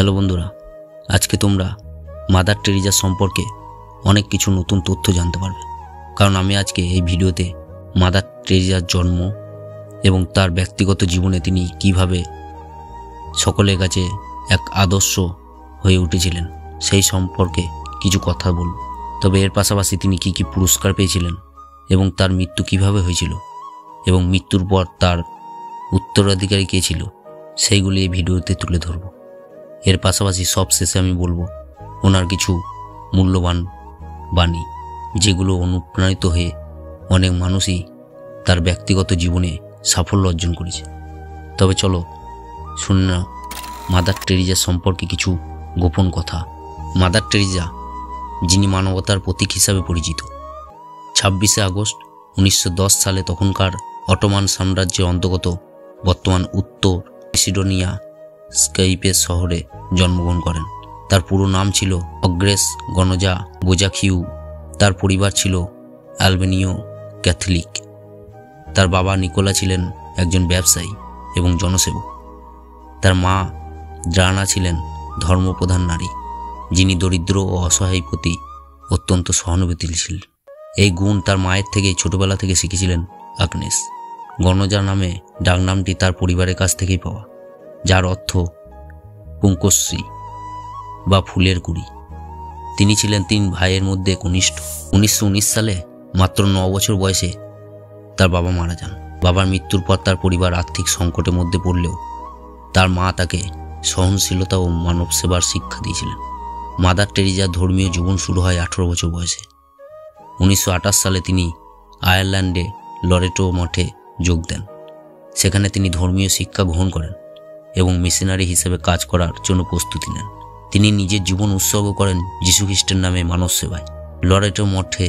Hello বন্ধুরা, আজকে তোমরা মাদার টেরিজা সম্পর্কে অনেক কিছু নতুন তথ্য জানতে পারবে। কারণ আমি আজকে এই ভিডিওতে মাদার টেরিজার জন্ম এবং তার ব্যক্তিগত জীবনে তিনি কিভাবে সকলের কাছে এক আদর্শ হয়ে উঠেছিলেন সেই সম্পর্কে কিছু কথা বলব। তবে এর পাশাপাশি তিনি কি কি পুরস্কার পেয়েছিলেন এবং তার মৃত্যু কিভাবে হয়েছিল এবং মৃত্যুর পর তার উত্তরাধিকারী কে ছিল সেইগুলি এই ভিডিওতে তুলে ধরব। এর পাশাপাশি সবশেষে আমি বলবো ওনার কিছু মূল্যবান বাণী, যেগুলো অনুপ্রাণিত হয়ে অনেক মানুষই তার ব্যক্তিগত জীবনে সাফল্য অর্জন করেছে। তবে চলো শুনে না মাদার টেরিজা সম্পর্কে কিছু গোপন কথা। মাদার টেরিজা, যিনি মানবতার প্রতীক হিসাবে পরিচিত, 26শে আগস্ট 1910 সালে তখনকার অটোমান সাম্রাজ্যের অন্তর্গত বর্তমান উত্তর মেসিডোনিয়া স্কাইপেস শহরে জন্মগ্রহণ করেন। তার পুরো নাম ছিল অগ্রেস গনজা বোজাখিউ। তার পরিবার ছিল আলবেনীয় ক্যাথলিক। তার বাবা নিকোলা ছিলেন একজন ব্যবসায়ী এবং জনসেবক। তার মা দ্রানা ছিলেন ধর্মপ্রধান নারী, যিনি দরিদ্র ও অসহায় প্রতি অত্যন্ত সহানুভূতিশীল। এই গুণ তার মায়ের থেকেই ছোটবেলা থেকে শিখেছিলেন আগনেস। গনজা নামে ডাকনামটি তার পরিবারের কাছ থেকেই পাওয়া, যার অর্থ পুঙ্কশ্রী বা ফুলের কুড়ি। তিনি ছিলেন 3 ভাইয়ের মধ্যে কনিষ্ঠ। 1919 সালে মাত্র 9 বছর বয়সে তার বাবা মারা যান। বাবার মৃত্যুর পর তার পরিবার আর্থিক সংকটের মধ্যে পড়লেও তার মা তাকে সহনশীলতা ও মানব সেবার শিক্ষা দিয়েছিলেন। মাদার টেরিজার ধর্মীয় জীবন শুরু হয় 18 বছর বয়সে। 1928 সালে তিনি আয়ারল্যান্ডে লরেটো মঠে যোগ দেন। সেখানে তিনি ধর্মীয় শিক্ষা গ্রহণ করেন এবং মিশনারি হিসেবে কাজ করার জন্য প্রস্তুতি নেন। তিনি নিজের জীবন উৎসর্গ করেন যীশুখ্রিস্টের নামে মানব সেবায়। লরেটো মঠে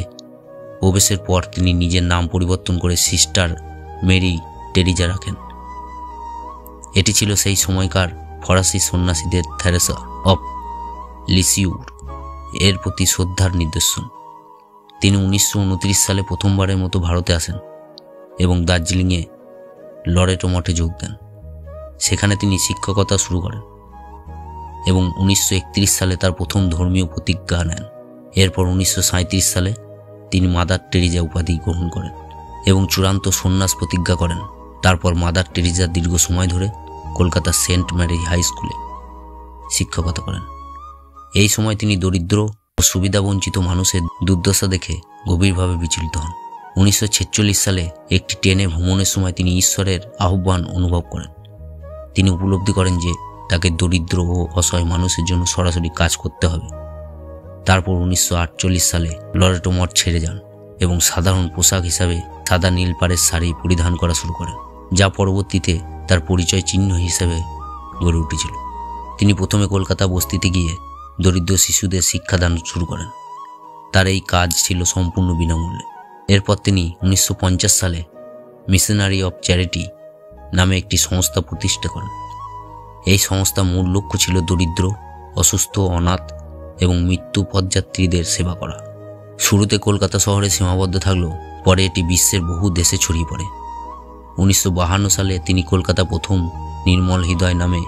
প্রবেশের পর তিনি নিজের নাম পরিবর্তন করে সিস্টার মেরি টেরিজা রাখেন। এটি ছিল সেই সময়কার ফরাসি সন্ন্যাসীদের থেরেসা অফ লিসিউর এর প্রতি শ্রদ্ধার নিদর্শন। তিনি 1929 সালে প্রথমবারের মতো ভারতে আসেন এবং দার্জিলিংয়ে লরেটো মঠে যোগ দেন। সেখানে তিনি শিক্ষকতা শুরু করেন এবং 1931 সালে তার প্রথম ধর্মীয় প্রতিজ্ঞা নেন। এরপর 1937 সালে তিনি মাদার টেরিজা উপাধি গ্রহণ করেন এবং চূড়ান্ত সন্ন্যাস প্রতিজ্ঞা করেন। তারপর মাদার টেরিজা দীর্ঘ সময় ধরে কলকাতার সেন্ট ম্যারি হাই স্কুলে শিক্ষকতা করেন। এই সময় তিনি দরিদ্র ও সুবিধাবঞ্চিত মানুষের দুর্দশা দেখে গভীরভাবে বিচলিত হন। 1946 সালে একটি ট্রেনে ভ্রমণের সময় তিনি ঈশ্বরের আহ্বান অনুভব করেন। তিনি উপলব্ধি করেন যে তাকে দরিদ্র ও অসহায় মানুষের জন্য সরাসরি কাজ করতে হবে। তারপর 1948 সালে লরেটো মঠ ছেড়ে যান এবং সাধারণ পোশাক হিসাবে সাদা নীল পাড়ের শাড়ি পরিধান করা শুরু করেন, যা পরবর্তীতে তার পরিচয় চিহ্ন হিসেবে গড়ে উঠেছিল। তিনি প্রথমে কলকাতা বস্তিতে গিয়ে দরিদ্র শিশুদের শিক্ষাদান শুরু করেন। তার এই কাজ ছিল সম্পূর্ণ বিনামূল্যে। এরপর তিনি 1950 সালে মিশনারি অফ চ্যারিটি নামে একটি সংস্থা প্রতিষ্ঠা করেন। এই সংস্থার মূল লক্ষ্য ছিল দরিদ্র, অসুস্থ, অনাথ এবং মৃত্যু পথযাত্রীদের সেবা করা। শুরুতে কলকাতা শহরে সীমাবদ্ধ থাকলেও পরে এটি বিশ্বের বহু দেশে ছড়িয়ে পড়ে। 1952 সালে তিনি কলকাতা প্রথম নির্মল হৃদয় নামে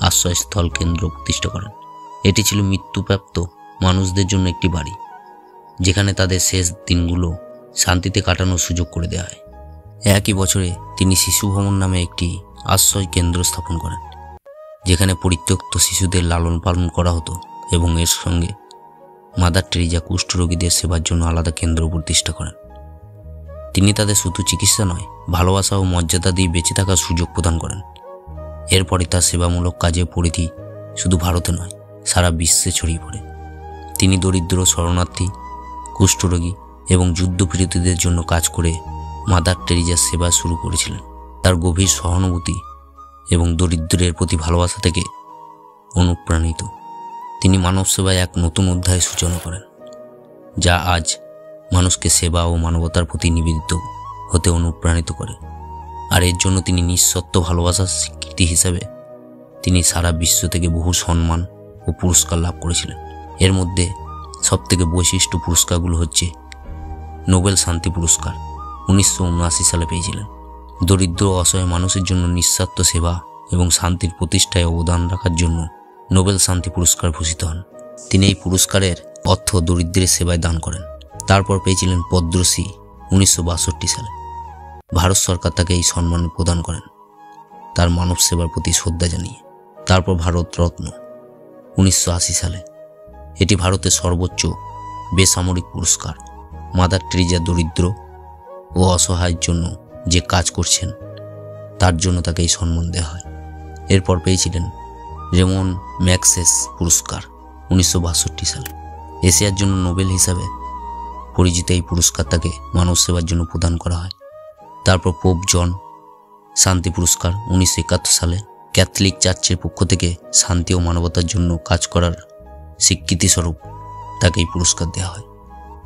আশ্রয়স্থল কেন্দ্র প্রতিষ্ঠা করেন। এটি ছিল মৃত্যুপ্রাপ্ত মানুষদের জন্য একটি বাড়ি, যেখানে তাদের শেষ দিনগুলো শান্তিতে কাটানোর সুযোগ করে দেওয়া হয়। একই বছরে তিনি শিশু ভবন নামে একটি আশ্রয় কেন্দ্র স্থাপন করেন, যেখানে পরিত্যক্ত শিশুদের লালন পালন করা হতো এবং এর সঙ্গে মাদার টেরিজা কুষ্ঠরোগীদের সেবার জন্য আলাদা কেন্দ্র প্রতিষ্ঠা করেন। তিনি তাদের শুধু চিকিৎসা নয়, ভালোবাসা ও মর্যাদা দিয়ে বেঁচে থাকার সুযোগ প্রদান করেন। এরপরে তার সেবামূলক কাজের পরিধি শুধু ভারতে নয়, সারা বিশ্বে ছড়িয়ে পড়ে। তিনি দরিদ্র, শরণার্থী, কুষ্ঠরোগী এবং যুদ্ধপীড়িতদের জন্য কাজ করে মাদার টেরিজার সেবা শুরু করেছিলেন। তার গভীর সহানুভূতি এবং দরিদ্রের প্রতি ভালোবাসা থেকে অনুপ্রাণিত তিনি মানব সেবায় এক নতুন অধ্যায়ের সূচনা করেন, যা আজ মানুষকে সেবা ও মানবতার প্রতি নিবেদিত হতে অনুপ্রাণিত করে। আর এর জন্য তিনি নিঃশর্ত ভালোবাসার স্বীকৃতি হিসাবে তিনি সারা বিশ্ব থেকে বহু সম্মান ও পুরস্কার লাভ করেছিলেন। এর মধ্যে সবথেকে বৈশিষ্ট্য পুরস্কারগুলো হচ্ছে নোবেল শান্তি পুরস্কার 1979 সালে পেয়েছিলেন। দরিদ্র অসহায় মানুষের জন্য নিঃস্বার্থ সেবা এবং শান্তির প্রতিষ্ঠায় অবদান রাখার জন্য নোবেল শান্তি পুরস্কার ভূষিত হন। তিনি এই পুরস্কারের অর্থ দরিদ্রের সেবায় দান করেন। তারপর পেয়েছিলেন পদ্মশ্রী 1962 সালে। ভারত সরকার তাকে এই সম্মান প্রদান করেন তার মানব সেবার প্রতি শ্রদ্ধা জানিয়ে। তারপর ভারত রত্ন 1980 সালে। এটি ভারতের সর্বোচ্চ বেসামরিক পুরস্কার। মাদার টেরিজা দরিদ্র ও অসহায়ের জন্য যে কাজ করছেন তার জন্য তাকে এই সম্মান দেওয়া হয়। এরপর পেয়েছিলেন রেমন ম্যাগসেস পুরস্কার 1962 সালে। এশিয়ার জন্য নোবেল হিসাবে পরিচিত এই পুরস্কার তাকে মানব সেবার জন্য প্রদান করা হয়। তারপর পোপ জন শান্তি পুরস্কার 1971 সালে। ক্যাথলিক চার্চের পক্ষ থেকে শান্তি ও মানবতার জন্য কাজ করার স্বীকৃতিস্বরূপ তাকে এই পুরস্কার দেওয়া হয়।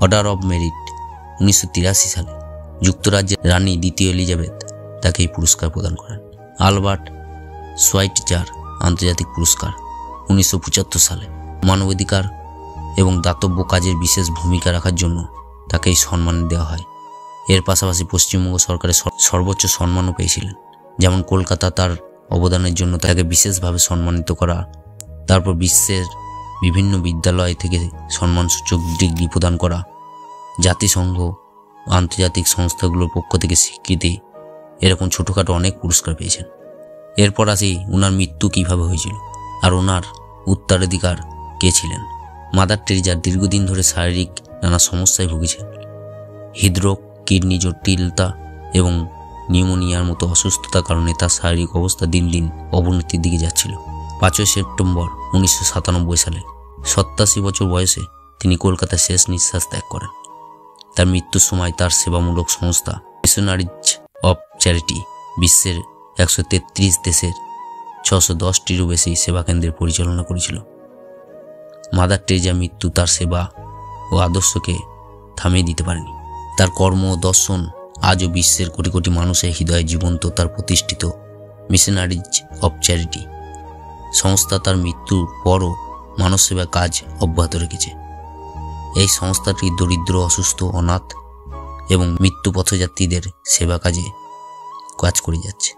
অর্ডার অব মেরিট 1983 সালে। যুক্তরাজ্যের রানী দ্বিতীয় এলিজাবেথ তাকে এই পুরস্কার প্রদান করেন। আলবার্ট সোয়াইটজার আন্তর্জাতিক পুরস্কার 1975 সালে। মানবাধিকার এবং দাতব্য কাজের বিশেষ ভূমিকা রাখার জন্য তাকে এই সম্মান দেওয়া হয়। এর পাশাপাশি পশ্চিমবঙ্গ সরকারের সর্বোচ্চ সম্মানও পেয়েছিলেন, যেমন কলকাতা তার অবদানের জন্য তাকে বিশেষভাবে সম্মানিত করা। তারপর বিশ্বের বিভিন্ন বিদ্যালয় থেকে সম্মানসূচক ডিগ্রি প্রদান করা, জাতিসংঘ আন্তর্জাতিক সংস্থাগুলোর পক্ষ থেকে স্বীকৃতি, এরকম ছোটোখাটো অনেক পুরস্কার পেয়েছেন। এরপর আসি ওনার মৃত্যু কিভাবে হয়েছিল আর ওনার উত্তরাধিকার কে ছিলেন। মাদার টেরিজা দীর্ঘদিন ধরে শারীরিক নানা সমস্যায় ভুগেছেন। হৃদরোগ, কিডনি জটিলতা এবং নিউমোনিয়ার মতো অসুস্থতার কারণে তার শারীরিক অবস্থা দিন দিন অবনতির দিকে যাচ্ছিল। 5 সেপ্টেম্বর 1997 সালে 87 বছর বয়সে তিনি কলকাতায় শেষ নিঃশ্বাস ত্যাগ করেন। তার মৃত্যুর সময় তার সেবামূলক সংস্থা মিশনারিজ অফ চ্যারিটি বিশ্বের 133 দেশের 610টিরও বেশি সেবাকেন্দ্রের পরিচালনা করেছিল। মাদার টেরিজার মৃত্যু তার সেবা ও আদর্শকে থামিয়ে দিতে পারেনি। তার কর্ম ও দর্শন আজও বিশ্বের কোটি কোটি মানুষের হৃদয়ে জীবন্ত। তার প্রতিষ্ঠিত মিশনারিজ অফ চ্যারিটি সংস্থা তার মৃত্যুর পরও মানব সেবা কাজ অব্যাহত রেখেছে। এই সংস্থাটি দরিদ্র, অসুস্থ, অনাথ এবং মৃত্যু পথযাত্রীদের সেবা কাজে কাজ করে যাচ্ছে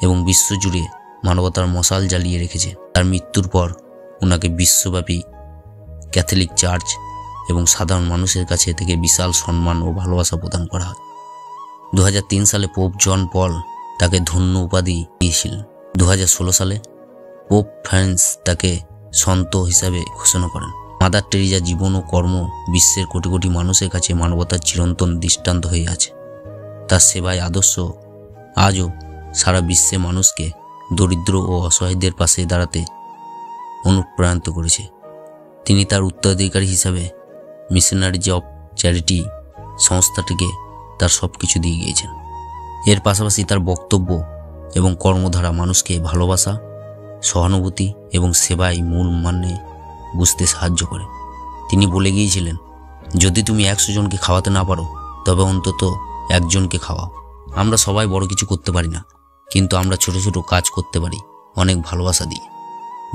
এবং বিশ্বজুড়ে মানবতার মশাল জ্বালিয়ে রেখেছে। তার মৃত্যুর পর ওনাকে বিশ্বব্যাপী ক্যাথলিক চার্চ এবং সাধারণ মানুষের কাছে থেকে বিশাল সম্মান ও ভালোবাসা প্রদান করা হয়। 2003 সালে পোপ জন পল তাকে ধন্য উপাধি দিয়েছিলেন। 2016 সালে পোপ ফ্রান্স তাকে সন্ত হিসাবে ঘোষণা করেন। মাদার টেরিজার জীবন ও কর্ম বিশ্বের কোটি কোটি মানুষের কাছে মানবতার চিরন্তন দৃষ্টান্ত হয়ে আছে। তার সেবায় আদর্শ আজও সারা বিশ্বে মানুষকে দরিদ্র ও অসহায়দের পাশে দাঁড়াতে অনুপ্রাণিত করেছে। তিনি তার উত্তরাধিকারী হিসাবে মিশনারিজ অফ চ্যারিটি সংস্থাটিকে তার সব কিছু দিয়ে গিয়েছেন। এর পাশাপাশি তার বক্তব্য এবং কর্মধারা মানুষকে ভালোবাসা, সহানুভূতি এবং সেবায় মূল মানে বুঝতে সাহায্য করে। তিনি বলে গিয়েছিলেন, যদি তুমি 100 জনকে খাওয়াতে না পারো তবে অন্তত একজনকে খাওয়াও। আমরা সবাই বড় কিছু করতে পারি না, কিন্তু আমরা ছোট ছোট কাজ করতে পারি অনেক ভালোবাসা দিয়ে।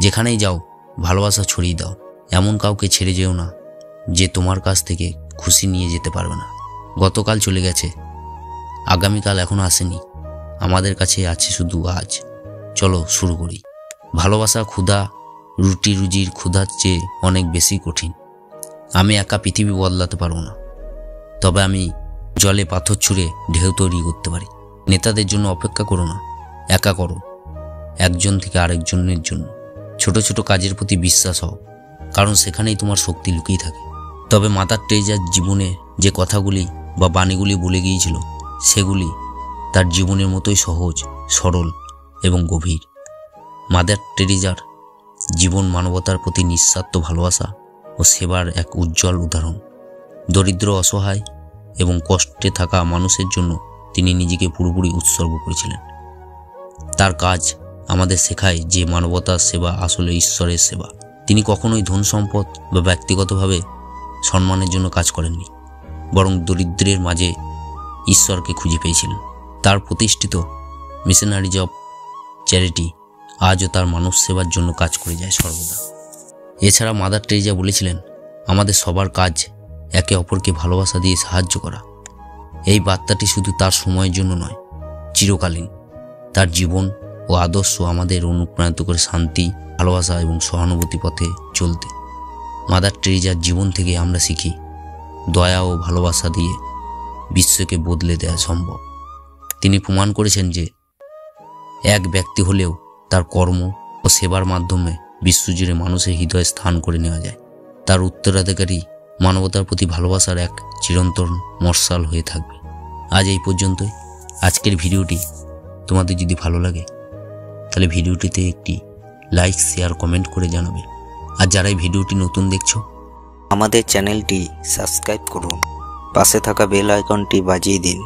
যেখানেই যাও ভালোবাসা ছড়িয়ে দাও। এমন কাউকে ছেড়ে যেও না যে তোমার কাছ থেকে খুশি নিয়ে যেতে পারবে না। গতকাল চলে গেছে, আগামীকাল এখনো আসেনি, আমাদের কাছে আছে শুধু আজ। চলো শুরু করি। ভালোবাসা ক্ষুধা, রুটি রুজির ক্ষুধার চেয়ে অনেক বেশি কঠিন। আমি একা পৃথিবী বদলাতে পারবো না, তবে আমি জলে পাথর ছুঁড়ে ঢেউ তৈরি করতে পারি। নেতাদের জন্য অপেক্ষা করো না, একা করো, একজন থেকে আরেকজনের জন্য। ছোট ছোট কাজের প্রতি বিশ্বাস হও, কারণ সেখানেই তোমার শক্তি লুকিয়ে থাকে। তবে মাদার টেরিজার জীবনে যে কথাগুলি বা বাণীগুলি বলে গিয়েছিল সেগুলি তার জীবনের মতোই সহজ, সরল এবং গভীর। মাদার টেরিজার জীবন মানবতার প্রতি নিঃস্বার্থ ভালোবাসা ও সেবার এক উজ্জ্বল উদাহরণ। দরিদ্র, অসহায় এবং কষ্টে থাকা মানুষের জন্য তিনি নিজেকে পুরোপুরি উৎসর্গ করেছিলেন। তার কাজ আমাদের শেখায় যে মানবতার সেবা আসলে ঈশ্বরের সেবা। তিনি কখনোই ধন সম্পদ বা ব্যক্তিগতভাবে সম্মানের জন্য কাজ করেননি, বরং দরিদ্রের মাঝে ঈশ্বরকে খুঁজে পেয়েছিলেন। তার প্রতিষ্ঠিত মিশনারিজ অফ চ্যারিটি আজও তার মানব সেবার জন্য কাজ করে যায় সর্বদা। এছাড়া মাদার টেরিজা বলেছিলেন, আমাদের সবার কাজ একে অপরকে ভালোবাসা দিয়ে সাহায্য করা। এই বার্তাটি শুধু তার সময়ের জন্য নয়, চিরকালীন। তার জীবন ও আদর্শ আমাদের অনুপ্রাণিত করে শান্তি, ভালোবাসা এবং সহানুভূতি পথে চলতে। মাদার টেরিজার জীবন থেকে আমরা শিখি দয়া ও ভালোবাসা দিয়ে বিশ্বকে বদলে দেওয়া সম্ভব। তিনি প্রমাণ করেছেন যে এক ব্যক্তি হলেও তার কর্ম ও সেবার মাধ্যমে বিশ্বজুড়ে মানুষের হৃদয়ে স্থান করে নেওয়া যায়। তার উত্তরাধিকারী মানবতার প্রতি ভালোবাসার এক চিরন্তন মশাল হয়ে থাকবে। আজ এই পর্যন্তই। আজকের ভিডিওটি তোমাদের যদি ভালো লাগে তাহলে ভিডিওটিতে একটি লাইক, শেয়ার, কমেন্ট করে জানাবে। আর যারা এই ভিডিওটি নতুন দেখছো আমাদের চ্যানেলটি সাবস্ক্রাইব করুন, পাশে থাকা বেল আইকনটি বাজিয়ে দিন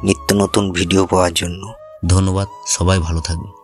নিত্য নতুন ভিডিও পাওয়ার জন্য। ধন্যবাদ। সবাই ভালো থাকবে।